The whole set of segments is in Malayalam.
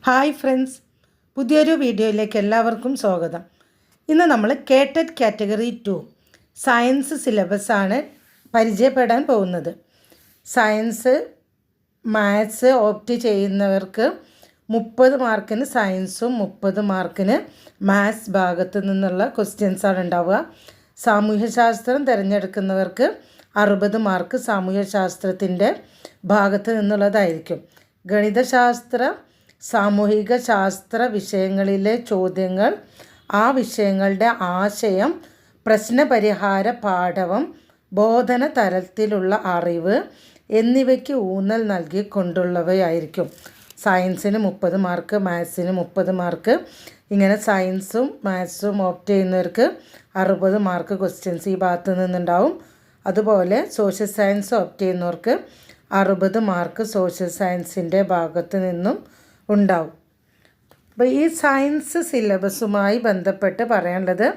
ഹായ് ഫ്രണ്ട്സ്, പുതിയൊരു വീഡിയോയിലേക്ക് എല്ലാവർക്കും സ്വാഗതം. ഇന്ന് നമ്മൾ കേട്ടറ്റ് കാറ്റഗറി 2 സയൻസ് സിലബസാണ് പരിചയപ്പെടാൻ പോകുന്നത്. സയൻസ് മാത്സ് ഓപ്റ്റ് ചെയ്യുന്നവർക്ക് 30 മാർക്കിന് സയൻസും 30 മാർക്കിന് മാത്സ് ഭാഗത്തു നിന്നുള്ള ക്വസ്റ്റ്യൻസാണ് ഉണ്ടാവുക. സാമൂഹ്യശാസ്ത്രം തിരഞ്ഞെടുക്കുന്നവർക്ക് 60 മാർക്ക് സാമൂഹ്യശാസ്ത്രത്തിൻ്റെ ഭാഗത്ത് നിന്നുള്ളതായിരിക്കും. ഗണിതശാസ്ത്ര സാമൂഹിക ശാസ്ത്ര വിഷയങ്ങളിലെ ചോദ്യങ്ങൾ, ആ വിഷയങ്ങളുടെ ആശയം, പ്രശ്നപരിഹാര പാഠവം, ബോധന തലത്തിലുള്ള അറിവ് എന്നിവയ്ക്ക് ഊന്നൽ നൽകിക്കൊണ്ടുള്ളവയായിരിക്കും. സയൻസിന് 30 മാർക്ക്, മാത്സിന് 30 മാർക്ക്. ഇങ്ങനെ സയൻസും മാത്സും ഓപ്റ്റ് ചെയ്യുന്നവർക്ക് 60 മാർക്ക് ക്വസ്റ്റ്യൻസ് ഈ ഭാഗത്ത് നിന്നുണ്ടാവും. അതുപോലെ സോഷ്യൽ സയൻസ് ഓപ്റ്റ് ചെയ്യുന്നവർക്ക് 60 മാർക്ക് സോഷ്യൽ സയൻസിൻ്റെ ഭാഗത്ത് നിന്നും ഉണ്ടാവും. അപ്പോൾ ഈ സയൻസ് സിലബസുമായി ബന്ധപ്പെട്ട് പറയാനുള്ളത്,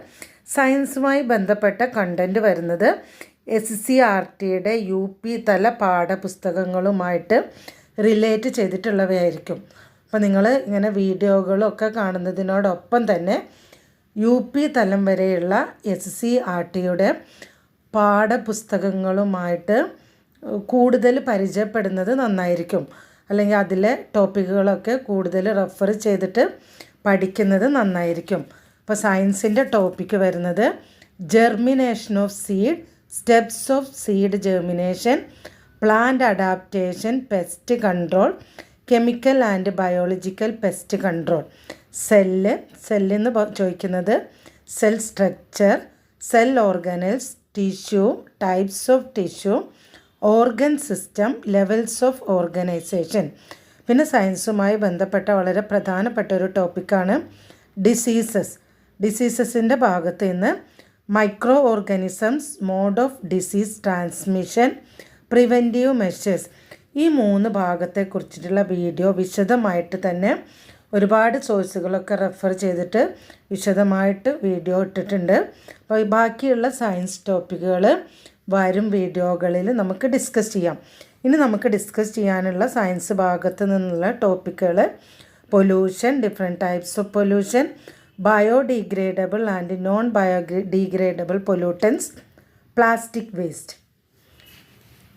സയൻസുമായി ബന്ധപ്പെട്ട കണ്ടൻറ്റ് വരുന്നത് SCERTയുടെ UP തല പാഠപുസ്തകങ്ങളുമായിട്ട് റിലേറ്റ് ചെയ്തിട്ടുള്ളവയായിരിക്കും. അപ്പോൾ നിങ്ങൾ ഇങ്ങനെ വീഡിയോകളൊക്കെ കാണുന്നതിനോടൊപ്പം തന്നെ UP തലം വരെയുള്ള SCERTയുടെ പാഠപുസ്തകങ്ങളുമായിട്ട് കൂടുതൽ പരിചയപ്പെടുന്നത് നന്നായിരിക്കും. അല്ലെങ്കിൽ അതിലെ ടോപ്പിക്കുകളൊക്കെ കൂടുതൽ റെഫർ ചെയ്തിട്ട് പഠിക്കുന്നത് നന്നായിരിക്കും. അപ്പോൾ സയൻസിൻ്റെ ടോപ്പിക്ക് വരുന്നത് germination of seed, steps of seed germination, plant adaptation, pest control, chemical and biological pest control, സെല്ലെന്ന് ചോദിക്കുന്നത് cell structure, cell organelles, tissue, types of tissue, organ system, levels of organisation. പിന്നെ സയൻസുമായി ബന്ധപ്പെട്ട വളരെ പ്രധാനപ്പെട്ട ഒരു ടോപ്പിക്കാണ് ഡിസീസസിൻ്റെ ഭാഗത്ത് നിന്ന് micro organisms, mode of disease transmission, preventive measures. ഈ 3 ഭാഗത്തെക്കുറിച്ചിട്ടുള്ള വീഡിയോ വിശദമായിട്ട് തന്നെ ഒരുപാട് സോഴ്സുകളൊക്കെ റെഫർ ചെയ്തിട്ട് വിശദമായിട്ട് വീഡിയോ ഇട്ടിട്ടുണ്ട്. അപ്പോൾ ബാക്കിയുള്ള സയൻസ് ടോപ്പിക്കുകൾ വരും വീഡിയോകളിൽ നമുക്ക് ഡിസ്കസ് ചെയ്യാം. ഇനി നമുക്ക് ഡിസ്കസ് ചെയ്യാനുള്ള സയൻസ് ഭാഗത്ത് നിന്നുള്ള ടോപ്പിക്കുകൾ: pollution, different types of pollution, biodegradable and non biodegradable pollutants, plastic waste.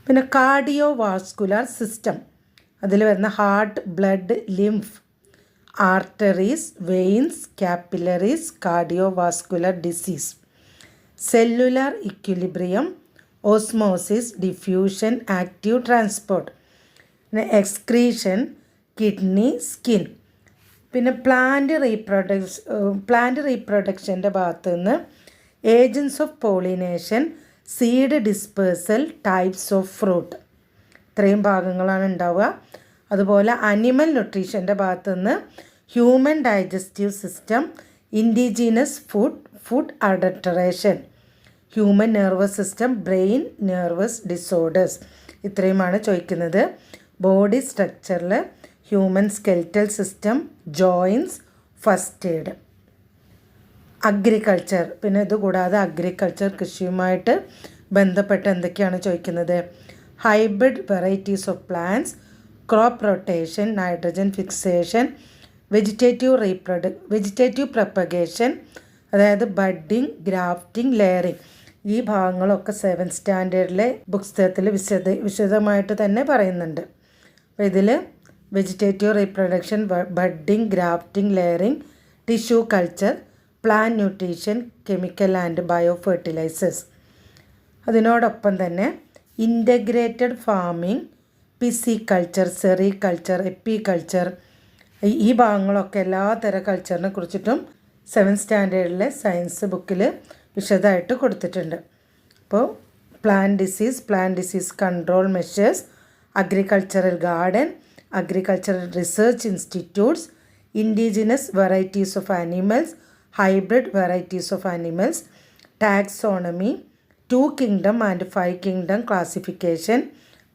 പിന്നെ കാർഡിയോ വാസ്കുലർ സിസ്റ്റം, അതിൽ വരുന്ന heart, blood, lymph, arteries, veins, capillaries, cardio vascular disease, cellular equilibrium, osmosis, diffusion, active transport, പിന്നെ എക്സ്ക്രീഷൻ, കിഡ്നി, സ്കിൻ. പിന്നെ പ്ലാന്റ് റീപ്രൊഡക്ഷൻ്റെ ഭാഗത്ത് നിന്ന് agents of pollination, seed dispersal, types of fruit. ഇത്രയും ഭാഗങ്ങളാണ് ഉണ്ടാവുക. അതുപോലെ അനിമൽ ന്യൂട്രീഷൻ്റെ ഭാഗത്ത് നിന്ന് human digestive system, indigenous food adulteration, human nervous system, brain nervous disorders. ഇത്രയുമാണ് ചോദിക്കുന്നത്. ബോഡി സ്ട്രക്ചറിൽ human skeletal system, joints, first aid. Agriculture, പിന്നെ ഇതുകൂടാതെ അഗ്രികൾച്ചർ കൃഷിയുമായിട്ട് ബന്ധപ്പെട്ട് എന്തൊക്കെയാണ് ചോദിക്കുന്നത്: hybrid varieties of plants, crop rotation, nitrogen fixation, vegetative propagation, അതായത് ബഡ്ഡിങ്, ഗ്രാഫ്റ്റിംഗ്, ലെയറിംഗ്. ഈ ഭാഗങ്ങളൊക്കെ 7th സ്റ്റാൻഡേർഡിലെ പുസ്തകത്തിൽ വിശദമായിട്ട് തന്നെ പറയുന്നുണ്ട്. അപ്പോൾ ഇതിൽ vegetative reproduction, budding, grafting, layering, tissue culture, plant nutrition, chemical and bio fertilisers. അതിനോടൊപ്പം തന്നെ integrated farming, pisciculture, sericulture, apiculture. ഈ ഭാഗങ്ങളൊക്കെ എല്ലാ തരം കൾച്ചറിനെ കുറിച്ചിട്ടും 7th സ്റ്റാൻഡേർഡിലെ സയൻസ് ബുക്കിൽ വിശദമായിട്ട് കൊടുത്തിട്ടുണ്ട്. അപ്പോൾ plant disease control measures, agricultural garden, agricultural research institutes, indigenous varieties of animals, hybrid varieties of animals, taxonomy, 2 kingdom and 5 kingdom classification,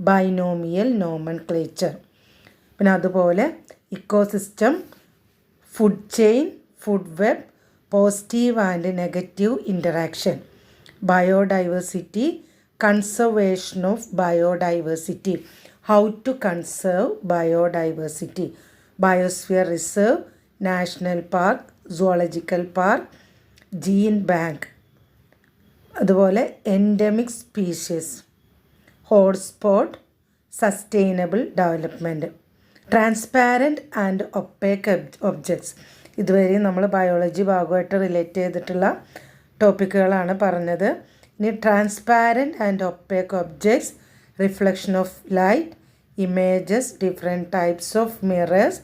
binomial nomenclature. പിന്നെ അതുപോലെ ecosystem, food chain, food web, positive and negative interaction, biodiversity, conservation of biodiversity, how to conserve biodiversity. Biosphere reserve, national park, zoological park, gene bank, അതുപോലെ endemic species, hotspot, sustainable development. Transparent and opaque objects. ഇതുവരെ നമ്മൾ ബയോളജി ഭാഗമായിട്ട് റിലേറ്റ് ചെയ്തിട്ടുള്ള ടോപ്പിക്കുകളാണ് പറഞ്ഞത്. ഇനി transparent and opaque objects, reflection of light, images, different types of mirrors,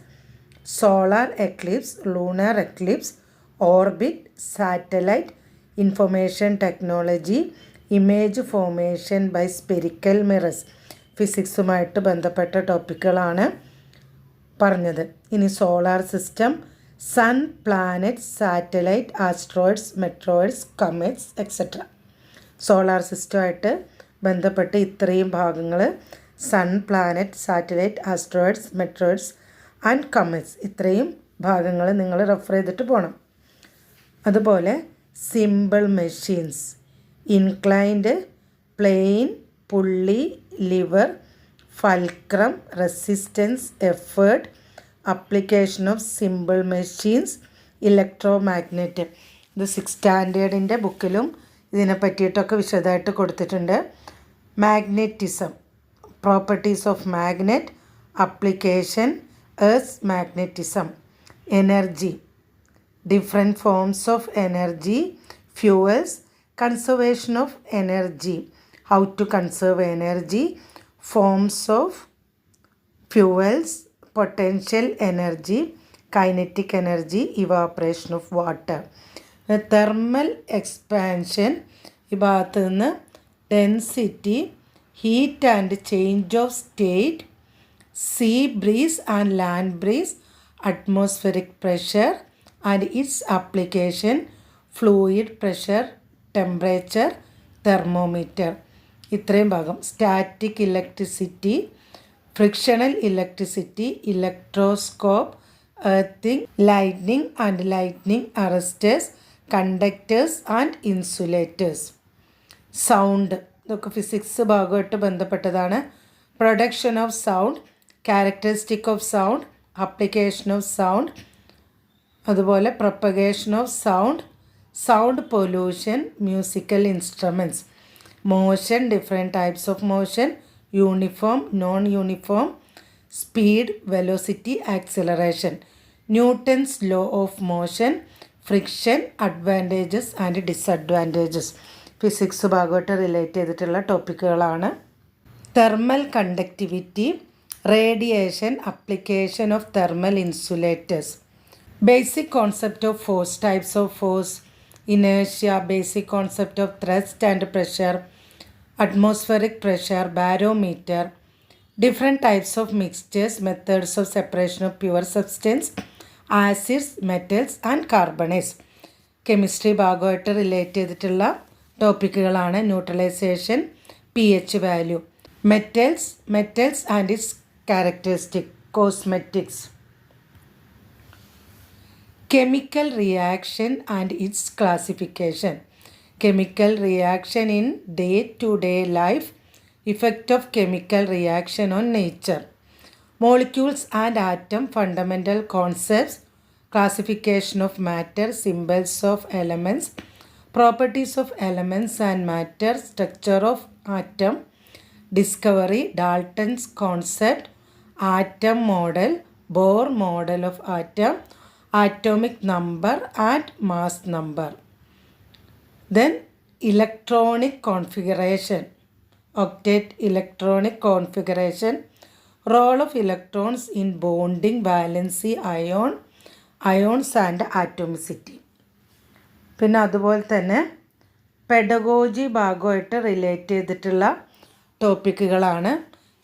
solar eclipse, lunar eclipse, orbit, satellite, information technology, image formation by spherical mirrors. ഫിസിക്സുമായിട്ട് ബന്ധപ്പെട്ട ടോപ്പിക്കുകളാണ് പറഞ്ഞത്. ഇനി solar system, sun, planet, satellite, asteroids, meteoroids, comets etcetera. Solar സിസ്റ്റമായിട്ട് ബന്ധപ്പെട്ട് ഇത്രയും ഭാഗങ്ങൾ, sun, planet, satellite, asteroids, meteoroids and comets, ഇത്രയും ഭാഗങ്ങൾ നിങ്ങൾ റെഫർ ചെയ്തിട്ട് പോകണം. അതുപോലെ simple machines, inclined, plane, pulley, liver, fulcrum, resistance, effort, application of simple machines, electro magnet. ഇത് 6th സ്റ്റാൻഡേർഡിൻ്റെ ബുക്കിലും ഇതിനെ പറ്റിയിട്ടൊക്കെ വിശദമായിട്ട് കൊടുത്തിട്ടുണ്ട്. Magnetism, properties of magnet, application, earth magnetism, energy, different forms of energy, fuels, conservation of energy, how to conserve energy, forms of fuels, potential energy, kinetic energy, evaporation of water. Thermal expansion, ഈ ഭാഗത്ത് നിന്ന് density, heat and change of state, sea breeze and land breeze, atmospheric pressure and its application, fluid pressure, temperature, thermometer. ഇത്രയും ഭാഗം. Static electricity, frictional electricity, electroscope, earthing, lightning and lightning arresters, conductors and insulators. Sound, ഇതൊക്കെ ഫിസിക്സ് ഭാഗമായിട്ട് ബന്ധപ്പെട്ടതാണ്. Production of sound, characteristic of sound, application of sound, അതുപോലെ propagation of sound, sound pollution, musical instruments, motion, different types of motion, uniform, non uniform, speed, velocity, acceleration, Newton's law of motion, friction, advantages and disadvantages. Physics ഭാഗമായിട്ട് റിലേറ്റ് ചെയ്തിട്ടുള്ള ടോപ്പിക്കുകളാണ്. Thermal conductivity, radiation, application of thermal insulators. Basic concept of force, types of force, inertia, basic concept of thrust and pressure, atmospheric pressure, barometer, different types of mixtures, methods of separation of pure substance, acids, metals and carbonates. Chemistry ഭാഗമായിട്ട് റിലേറ്റ് ചെയ്തിട്ടുള്ള ടോപ്പിക്കുകളാണ്. Neutralisation, pH value, metals and its characteristic, cosmetics. Chemical reaction and its classification. Chemical reaction in day-to-day life. Effect of chemical reaction on nature. Molecules and atom, fundamental concepts. Classification of matter, symbols of elements, properties of elements and matter, structure of atom. Discovery, Dalton's concept, atom model, Bohr model of atom, atomic number and mass number. Then electronic configuration, octet electronic configuration, role of electrons in bonding, valency, ions and atomicity. പിന്നെ അതുപോലെ തന്നെ പെഡഗോജി ഭാഗമായിട്ട് റിലേറ്റ് ചെയ്തിട്ടുള്ള ടോപ്പിക്കുകളാണ്.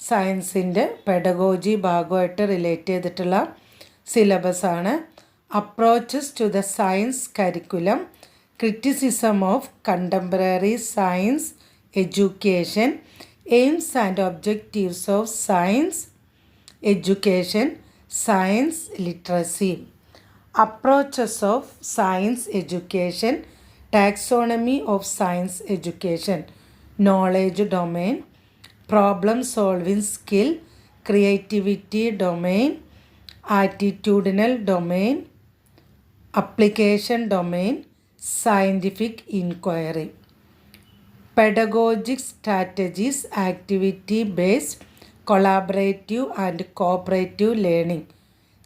സയൻസിൻ്റെ പെഡഗോജി ഭാഗമായിട്ട് റിലേറ്റ് ചെയ്തിട്ടുള്ള സിലബസാണ്. Approaches to the science curriculum, criticism of contemporary science education, aims and objectives of science education, science literacy. Approaches of science education, taxonomy of science education, knowledge domain, problem solving skill, creativity domain, attitudinal domain, application domain, scientific inquiry. Pedagogic strategies, activity-based, collaborative and cooperative learning.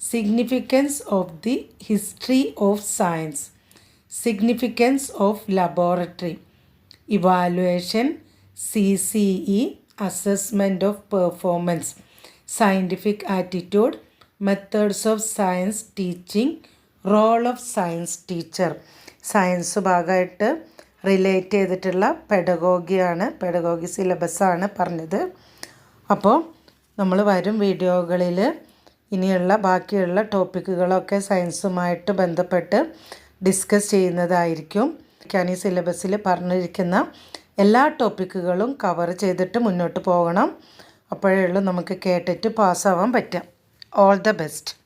Significance of the history of science. Significance of laboratory. Evaluation, CCE, assessment of performance. Scientific attitude, methods of science teaching, role of science teacher. Science ഭാഗമായിട്ട് റിലേറ്റ് ചെയ്തിട്ടുള്ള പെഡഗോഗി സിലബസാണ് പറഞ്ഞത്. അപ്പോൾ നമ്മൾ വരും വീഡിയോകളിൽ ഇനിയുള്ള ബാക്കിയുള്ള ടോപ്പിക്കുകളൊക്കെ സയൻസുമായിട്ട് ബന്ധപ്പെട്ട് ഡിസ്കസ് ചെയ്യുന്നതായിരിക്കും. ഞാൻ ഈ സിലബസിൽ പറഞ്ഞിരിക്കുന്ന എല്ലാ ടോപ്പിക്കുകളും കവർ ചെയ്തിട്ട് മുന്നോട്ട് പോകണം. അപ്പോഴേ ഉള്ളൂ നമുക്ക് കേട്ടിട്ട് പാസ്സാവാൻ പറ്റുക. All the best.